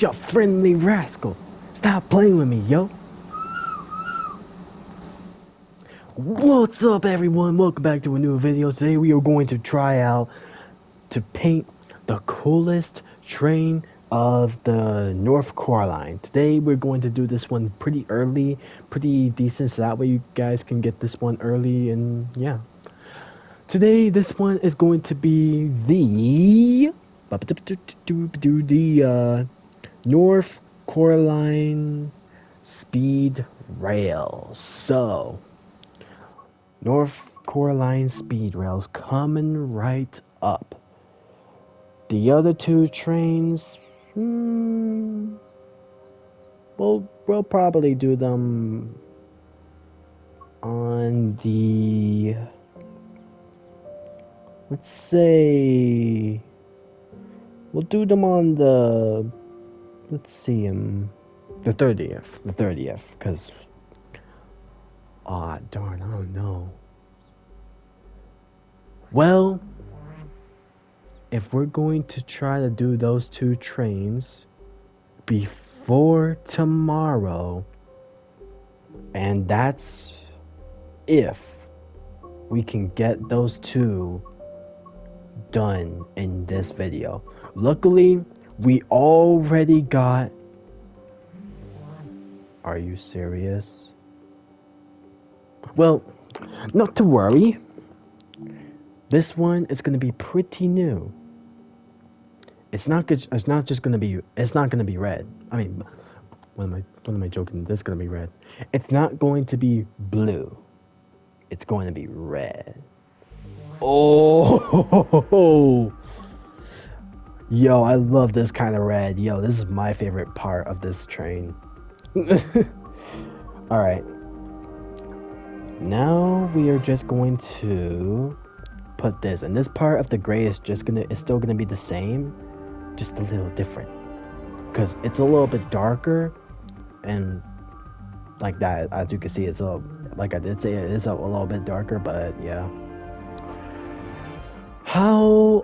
you friendly rascal. Stop playing with me, yo. What's up, everyone? Welcome back to a new video. Today we are going to try out to paint the coolest train of the North Catalan. Today we're going to do this one pretty early, pretty decent, so that way you guys can get this one early, and yeah. Today this one is going to be the North Catalan SpeedRails. So North Catalan SpeedRails coming right up. The other two trains, we'll probably do them on the, let's say, we'll do them on the, let's see, the 30th, because, darn, I don't know. Well, if we're going to try to do those two trains before tomorrow, and that's if we can get those two done in this video. Luckily, we already got... Are you serious? Well, not to worry. This one is going to be pretty new. It's not good. It's not going to be red. I mean, what am I joking? This is going to be red. It's not going to be blue. It's going to be red. Oh, yo, I love this kind of red. Yo, this is my favorite part of this train. All right. Now we are just going to put this, and this part of the gray is still gonna be the same, just a little different, because it's a little bit darker, and like that, as you can see, it's a little, like I did say, it is a little bit darker, but yeah. How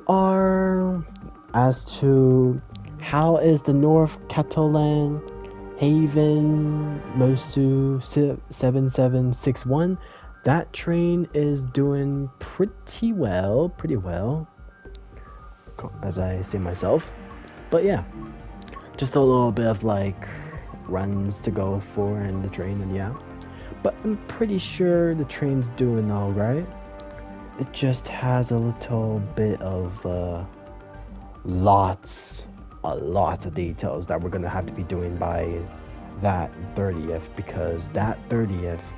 is the North Catalan Haven Mosu 7761? That train is doing pretty well, as I say myself. But yeah, just a little bit of like runs to go for in the train, and yeah. But I'm pretty sure the train's doing all right. It just has a little bit of lots of details that we're gonna have to be doing by that 30th, because that 30th,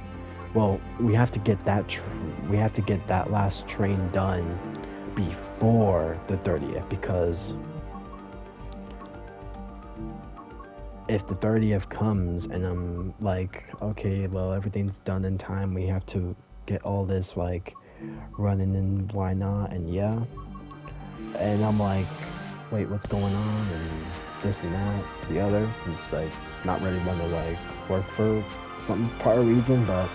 well, we have to get that last train done before the 30th, because if the 30th comes and I'm like, okay, well, everything's done in time, we have to get all this like running, and why not? And yeah, and I'm like, wait, what's going on, and this and that, the other. It's like not really want to like work for some part of reason, but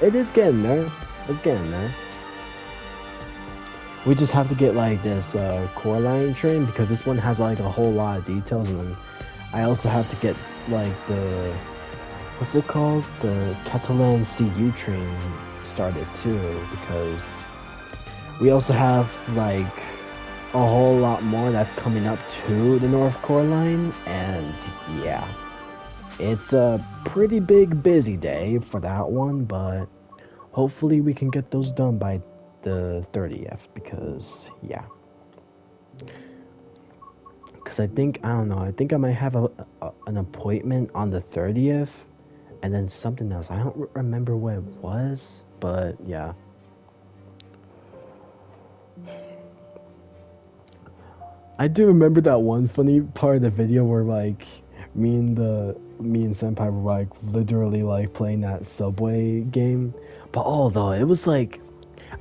it is getting there. It's getting there. We just have to get like this core line train, because this one has like a whole lot of details, and then I also have to get like the, what's it called, the Catalan CU train started too, because we also have like a whole lot more that's coming up to the North Catalan, and yeah, it's a pretty big busy day for that one, but hopefully we can get those done by the 30th, because yeah, because I think I might have an appointment on the 30th, and then something else. I don't remember what it was, but yeah. I do remember that one funny part of the video where like me and Senpai were like literally like playing that subway game. But although it was like,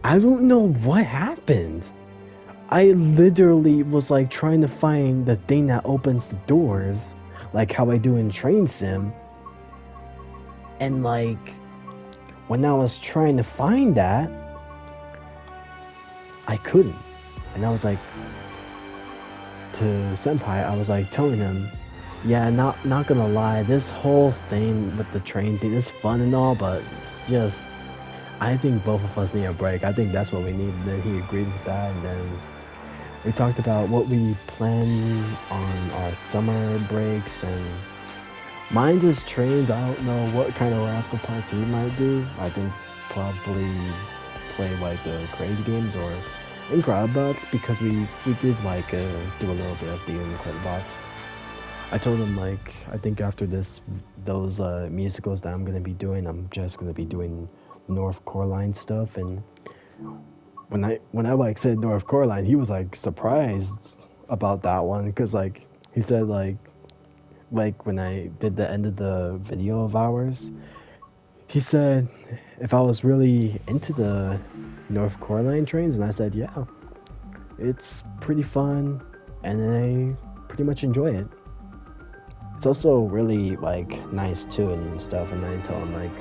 I don't know what happened. I literally was like trying to find the thing that opens the doors, like how I do in Train Sim. And like when I was trying to find that, I couldn't. And I was like, to Senpai, I was like telling him, Yeah, not gonna lie, this whole thing with the train thing is fun and all, but it's just I think both of us need a break. I think that's what we need. And then he agreed with that, and then we talked about what we plan on our summer breaks, and mine's is trains. I don't know what kind of rascal parts he might do. I think probably play like the crazy games or Incredibox because we did like do a little bit of the Incredibox. I told him like I think after those musicals that I'm gonna be doing, I'm just gonna be doing North Coraline stuff. And when I like said North Coraline, he was like surprised about that one because like he said like when I did the end of the video of ours, he said if I was really into the North Coraline trains, and I said yeah, it's pretty fun, and I pretty much enjoy it. It's also really like nice too and stuff. And I tell him like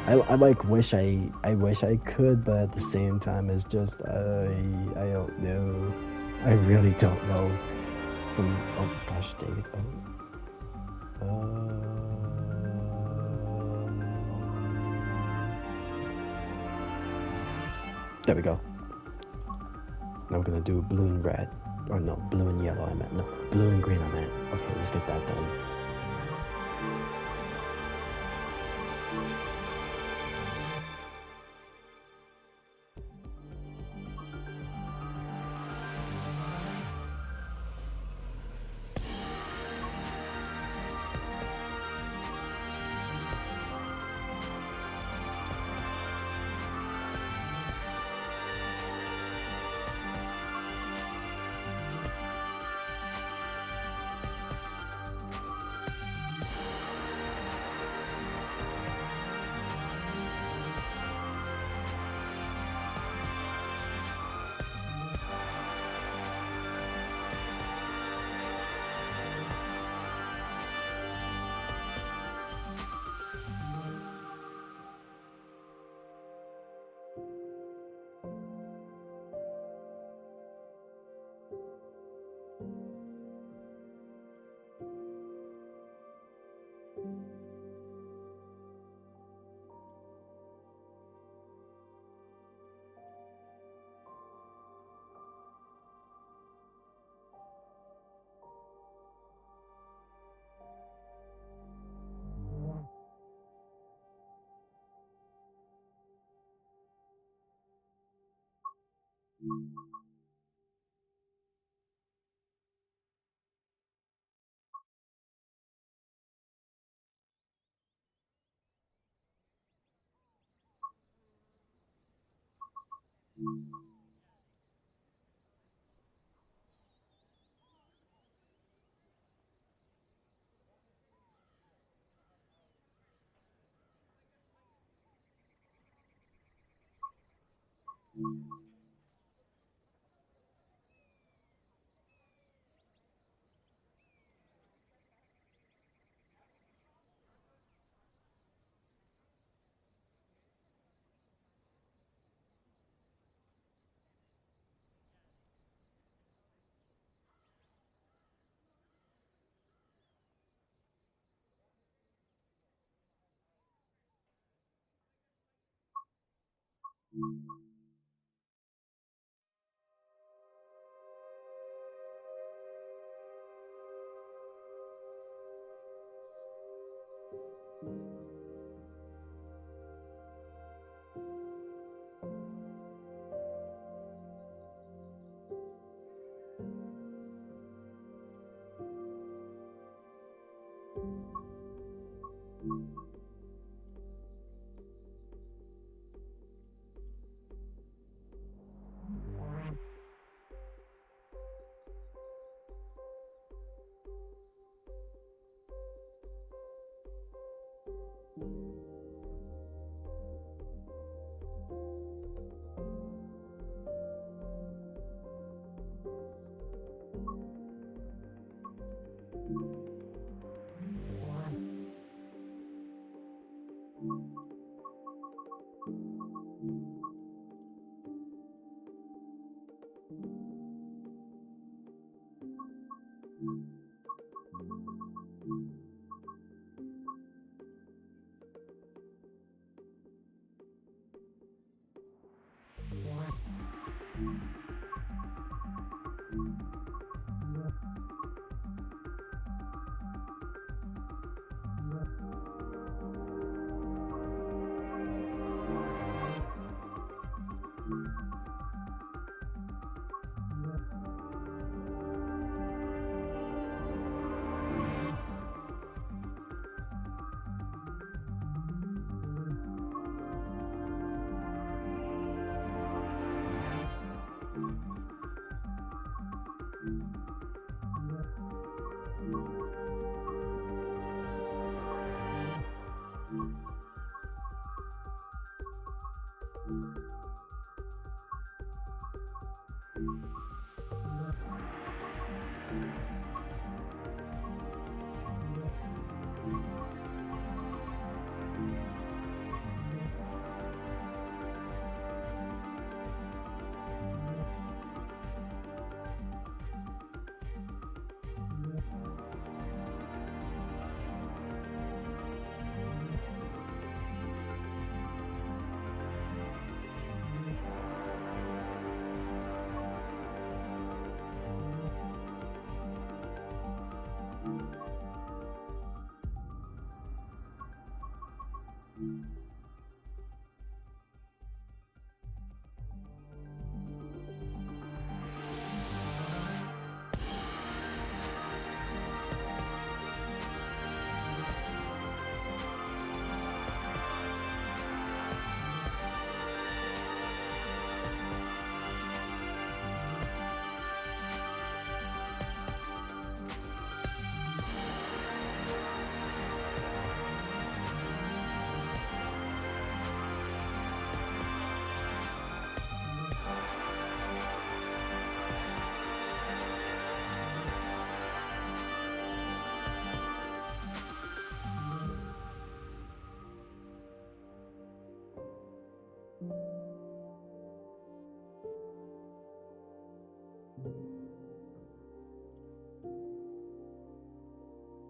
I like I wish I could, but at the same time it's just I don't know. I really don't know. From oh gosh, David. There we go. Now I'm gonna do blue and red, or no, blue and yellow. I meant no, blue and green. I meant. Okay, let's get that done.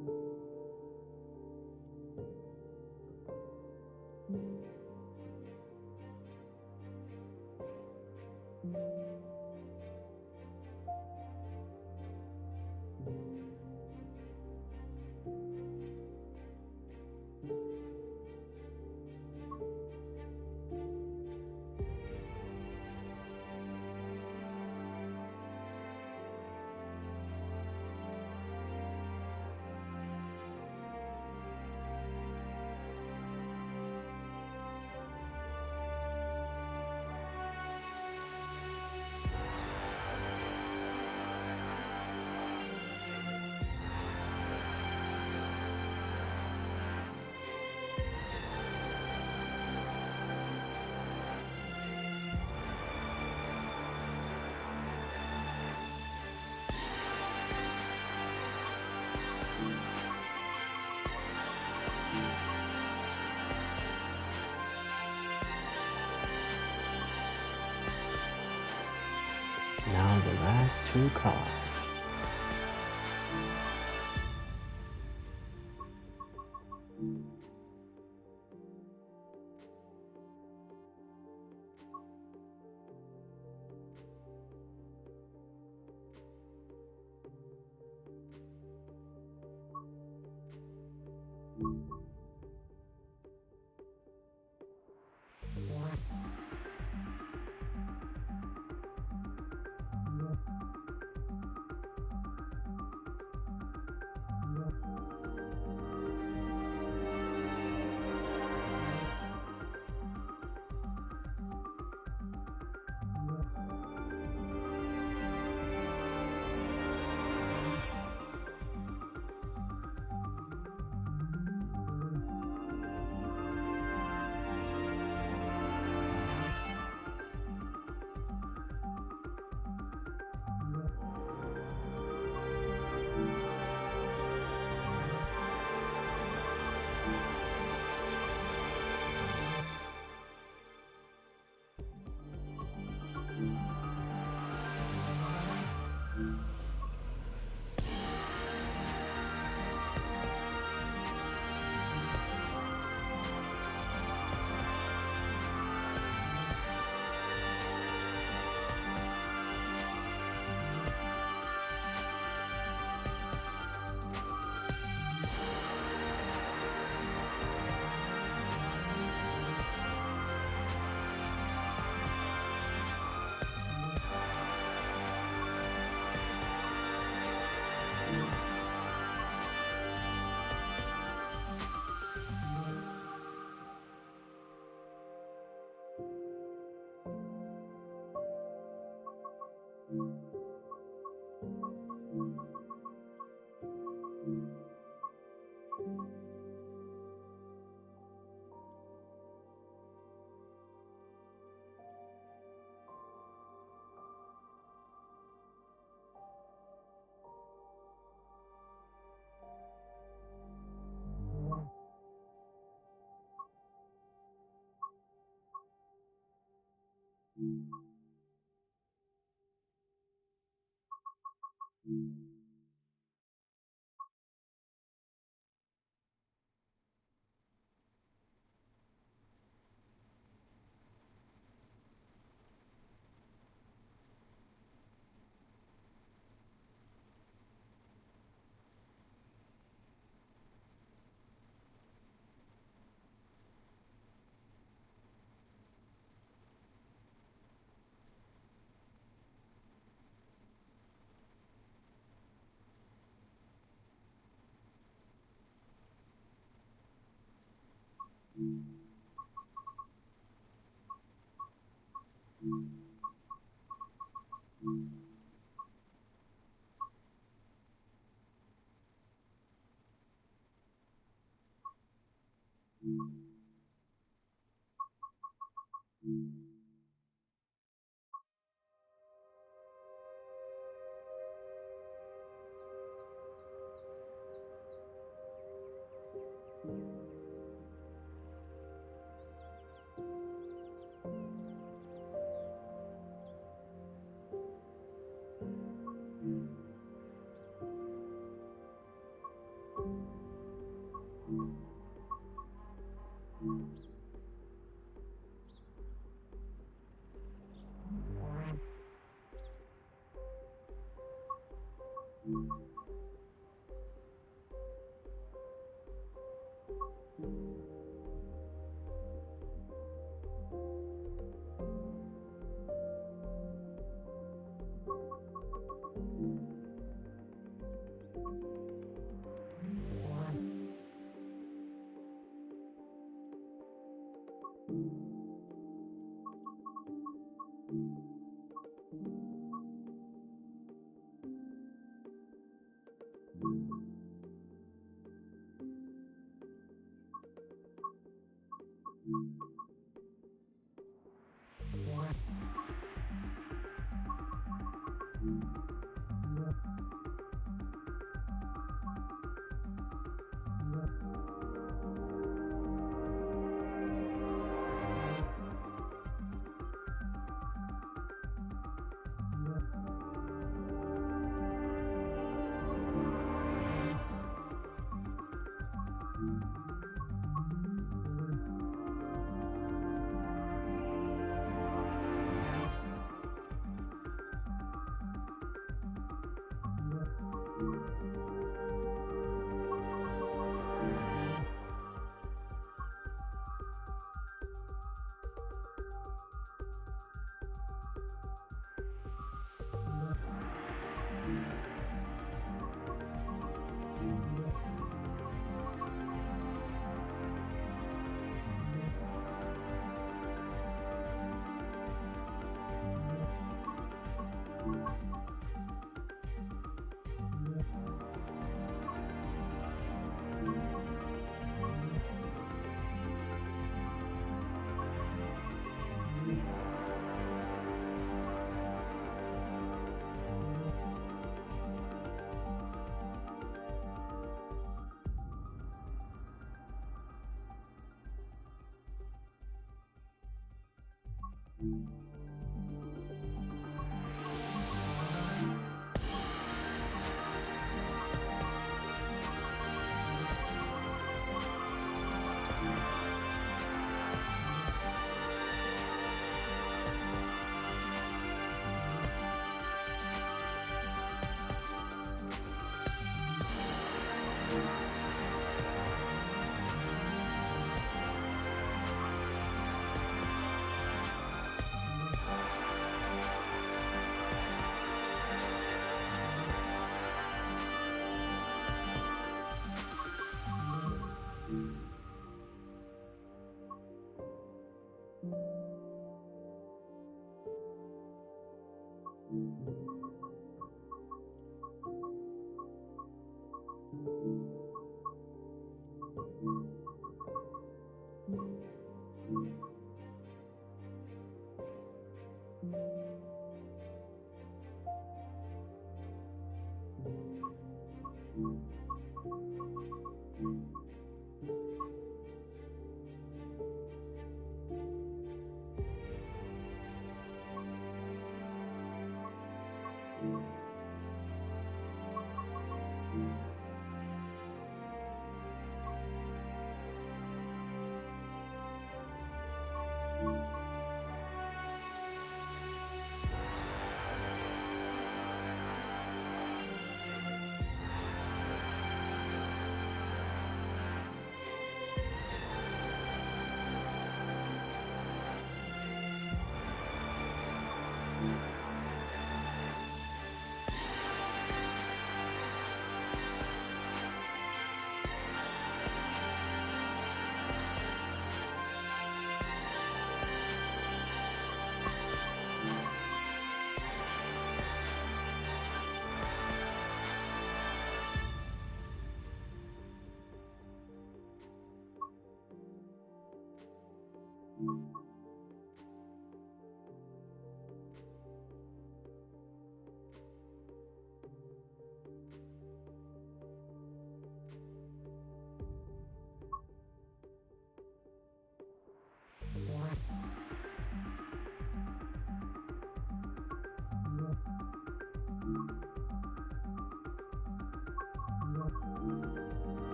Now the last two cars.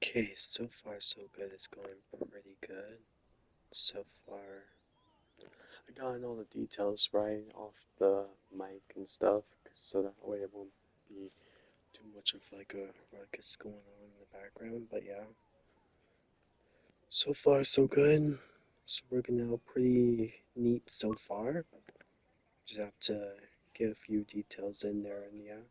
Okay, so far so good. It's going pretty good. So far, I got all the details right off the mic and stuff, so that way it won't be too much of like a ruckus going on in the background. But yeah, so far so good. It's working out pretty neat so far. Just have to get a few details in there, and yeah.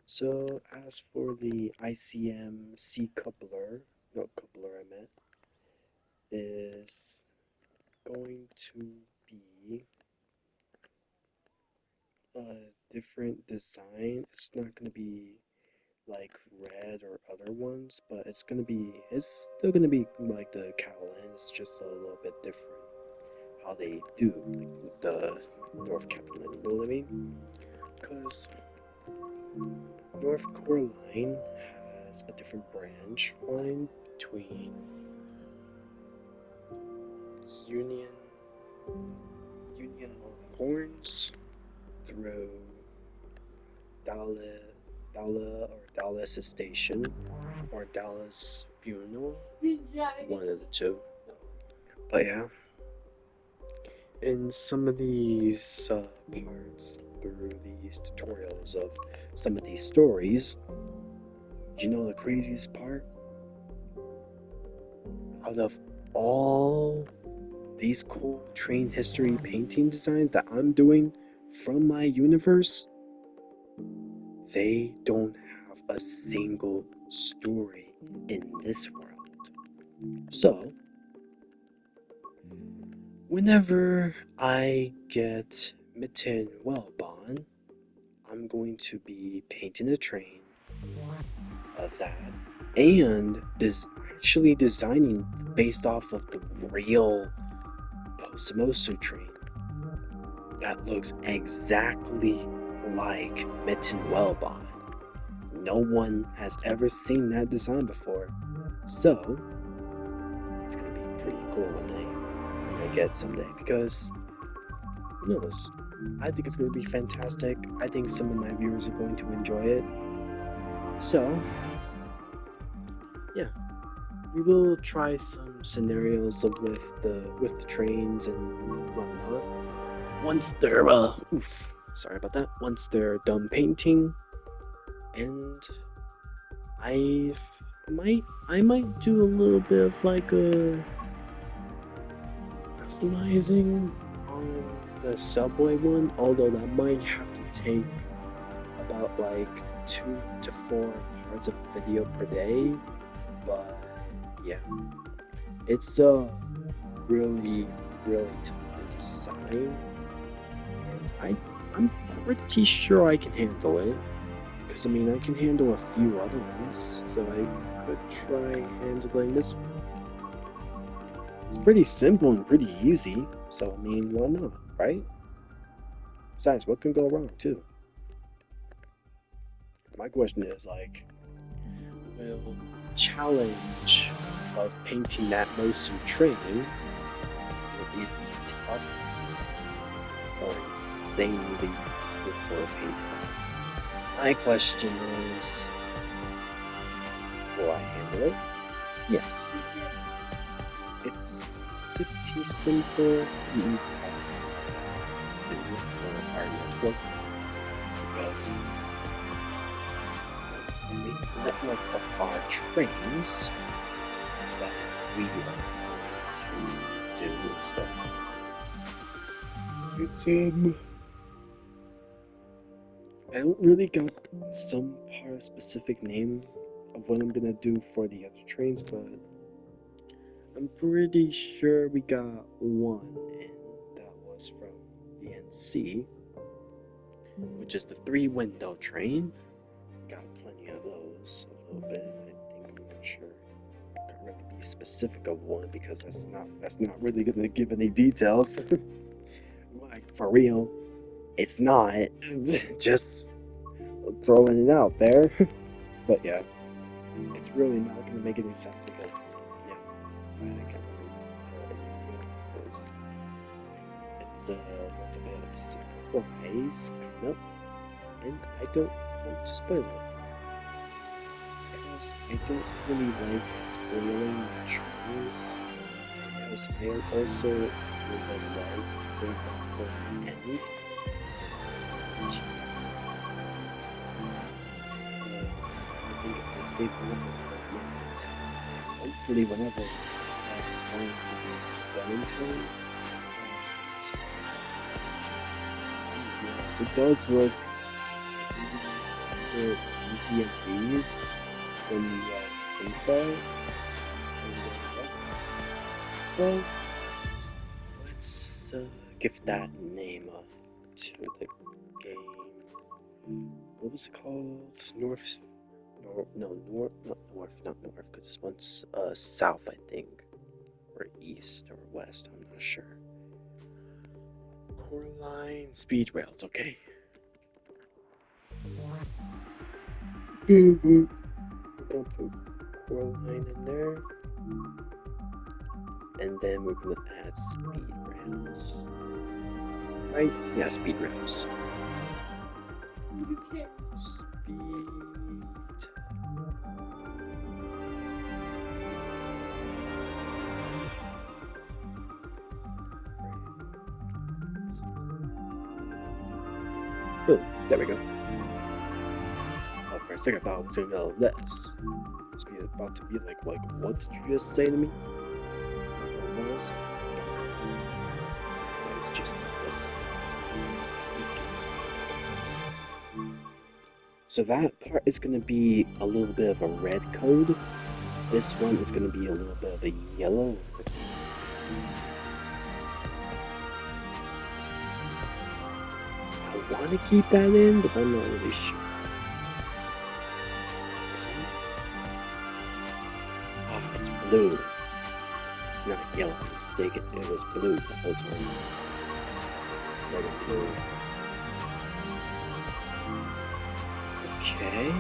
So as for the ICM C coupler, not coupler I meant, is going to be a different design. It's not going to be like red or other ones, but it's still going to be like the Catalan. It's just a little bit different how they do the North Catalan, you know what I mean? Because North Line has a different branch line between Union Union Horns through Dallas Station or Dallas Funeral, one of the two. But yeah, in some of these parts through these tutorials of some of these stories, you know the craziest part? Out of all these cool train history painting designs that I'm doing from my universe, they don't have a single story in this world. So, whenever I get Mitten Wellbon, I'm going to be painting a train of that and actually designing based off of the real Posamosu train that looks exactly like Mitten Wellbon. No one has ever seen that design before, so it's gonna be pretty cool when I get it someday, because who knows? I think it's gonna be fantastic. I think some of my viewers are going to enjoy it. So yeah, we will try some scenarios with the trains and whatnot. Once they're sorry about that. Once they're done painting, and I might do a little bit of like a customizing on the subway one, although that might have to take about like 2 to 4 parts of video per day. But yeah, it's really tough to design, and I'm pretty sure I can handle it. Because I mean, I can handle a few other ones, so I could try handling this one. It's pretty simple and pretty easy, so I mean, why not, right? Besides, what can go wrong, too? My question is, like, will the challenge of painting that Mosu train, will it be tough or insanely good for a painting? My question is, will I handle it? Yes. It's pretty simple and easy tasks to do for our network, because the main network of our trains that we are going to do and stuff. It's I don't really got some part specific name of what I'm gonna do for the other trains, but I'm pretty sure we got one, and that was from the NC, which is the 3-window train. Got plenty of those, a little bit. I think I'm not sure. Can't really be specific of one because that's not really gonna give any details. Like for real, it's not. Just throwing it out there. But yeah, it's really not gonna make any sense because yeah, I can't really tell anything because it's a little bit of surprise coming up, and I don't want to spoil it. because I don't really like spoiling the trains, because I also would like to save them for the end. Because I think if I save them up for the end, hopefully whenever I find the done in time, yes, it does look really super easy indeed when you think about it. Well, let's give that name to the game. What was it called? North? No, North, not North, because this one's South, I think, or East or West. I'm not sure. Coraline SpeedRails. Okay. We're gonna put Coraline in there. And then we're gonna add SpeedRails. Right? Yeah, SpeedRails. Speed. Boom. There we go. Oh, for a second I thought it was gonna go less. It's about to be like, what did you just say to me? It was. It's just. So that part is going to be a little bit of a red code. This one is going to be a little bit of a yellow. I want to keep that in, but I'm not really sure. Ah, it's blue. It's not yellow. I'm mistaken. It was blue the whole time. Red and blue. Okay.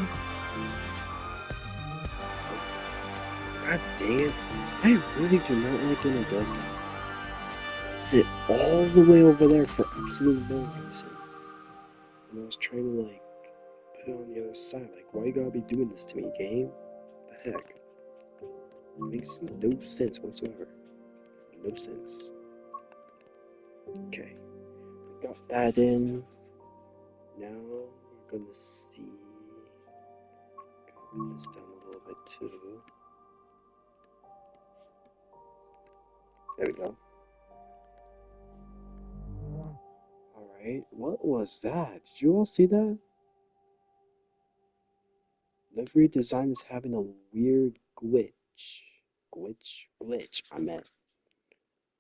God dang it. I really do not like when it does that. It's it all the way over there for absolutely no reason. And I was trying to like put it on the other side. Like, why you gotta be doing this to me, game? What the heck? It makes no sense whatsoever. No sense. Okay. We got that in. Now we're gonna see. Put this down a little bit too. There we go. Alright, what was that? Did you all see that? Livery design is having a weird glitch. Glitch, I meant.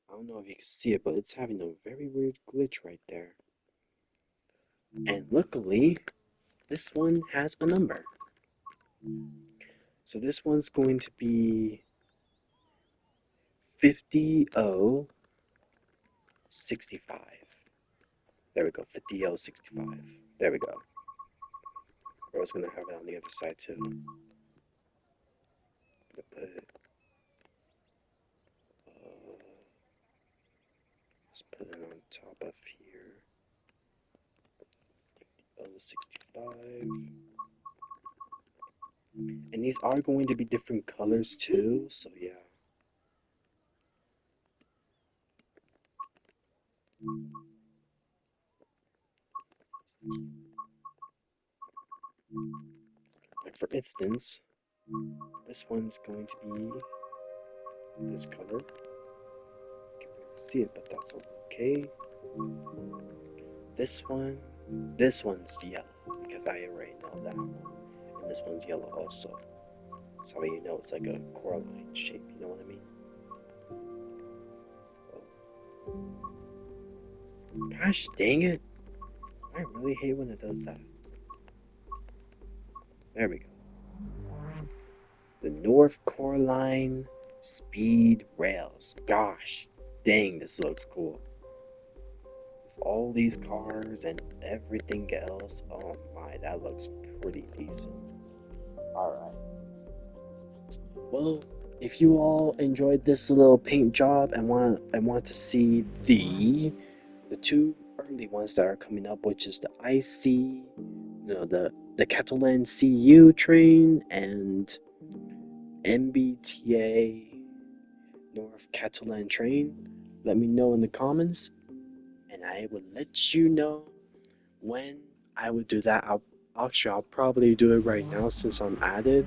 I don't know if you can see it, but it's having a very weird glitch right there. And luckily, this one has a number. So this one's going to be 50O65. There we go, 50O65. There we go. I was going to have it on the other side too. Put it, let's put it on top of here. 50O65. And these are going to be different colors too, so yeah. Like for instance, this one's going to be this color. You can barely see it, but that's okay. This one's yellow, because I already know that one. And this one's yellow also. That's how you know it's like a Coraline shape, you know what I mean? Gosh dang it! I really hate when it does that. There we go. The North Catalan SpeedRails. Gosh dang, this looks cool. With all these cars and everything else, oh my, that looks pretty decent. Alright. Well, if you all enjoyed this little paint job and want to see the two early ones that are coming up, which is the IC, the Catalan CU train and MBTA North Catalan train, let me know in the comments, and I will let you know when I would do that. I'll probably do it right now since I'm added.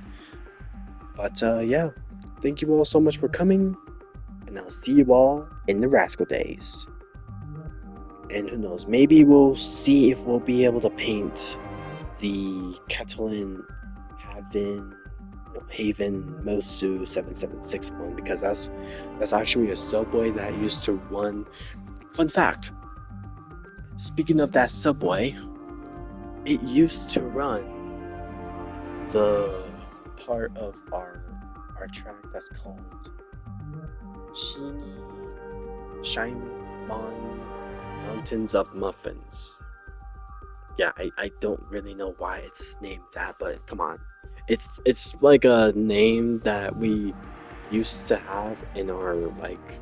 But yeah, thank you all so much for coming, and I'll see you all in the Rascal days. And who knows, maybe we'll see if we'll be able to paint the Catalan Haven Mosu 7761, because that's actually a subway that used to run. Fun fact, speaking of that subway, it used to run the part of our track that's called Shiny Mountains of Muffins. Yeah, I don't really know why it's named that, but come on. It's like a name that we used to have in our like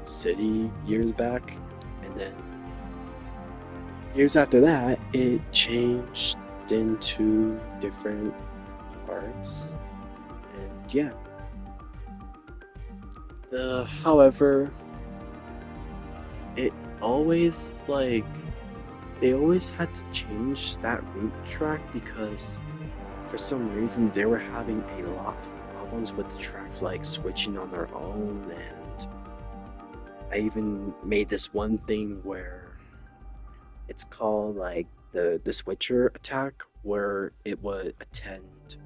city years back, and then years after that it changed into different parts. And yeah. However, it always like they always had to change that route track because for some reason they were having a lot of problems with the tracks like switching on their own. And I even made this one thing where it's called like the switcher attack, where it would attend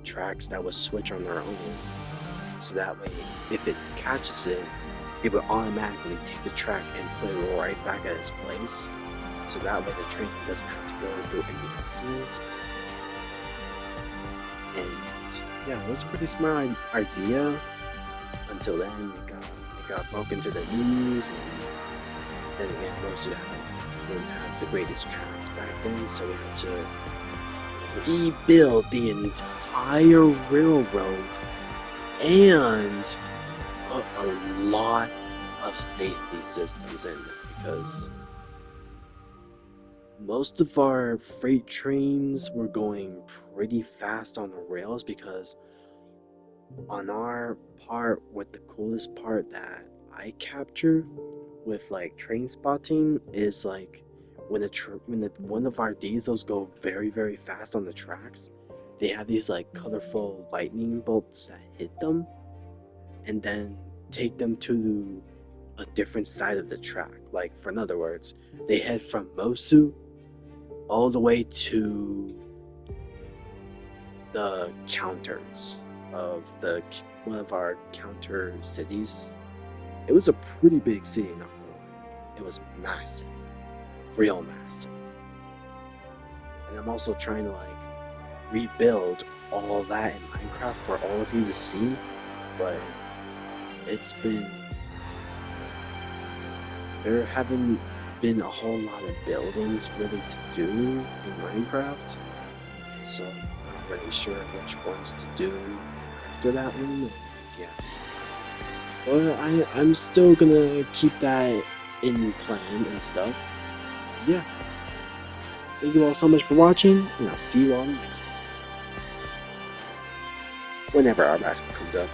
tracks that would switch on their own, so that way if it catches it, it would automatically take the track and put it right back at its place, so that way the train doesn't have to go through any accidents. And yeah, it was a pretty smart idea until then. It got broken to the news, and then again, most of them didn't have the greatest tracks back then, so we had to rebuild the entire railroad and put a lot of safety systems in it, because most of our freight trains were going pretty fast on the rails, because on our part, with the coolest part that I capture with like train spotting is like when one of our diesels go very fast on the tracks, they have these like colorful lightning bolts that hit them and then take them to a different side of the track. Like, for in other words, they head from Mosu all the way to the counters of the one of our counter cities. It was a pretty big city, not gonna lie. It was massive, real massive. And I'm also trying to like rebuild all that in Minecraft for all of you to see, but there haven't been a whole lot of buildings really to do in Minecraft, so I'm not really sure which ones to do after that one. Yeah, but I'm still gonna keep that in plan and stuff. Yeah, thank you all so much for watching, and I'll see you all next one, whenever our basket comes up.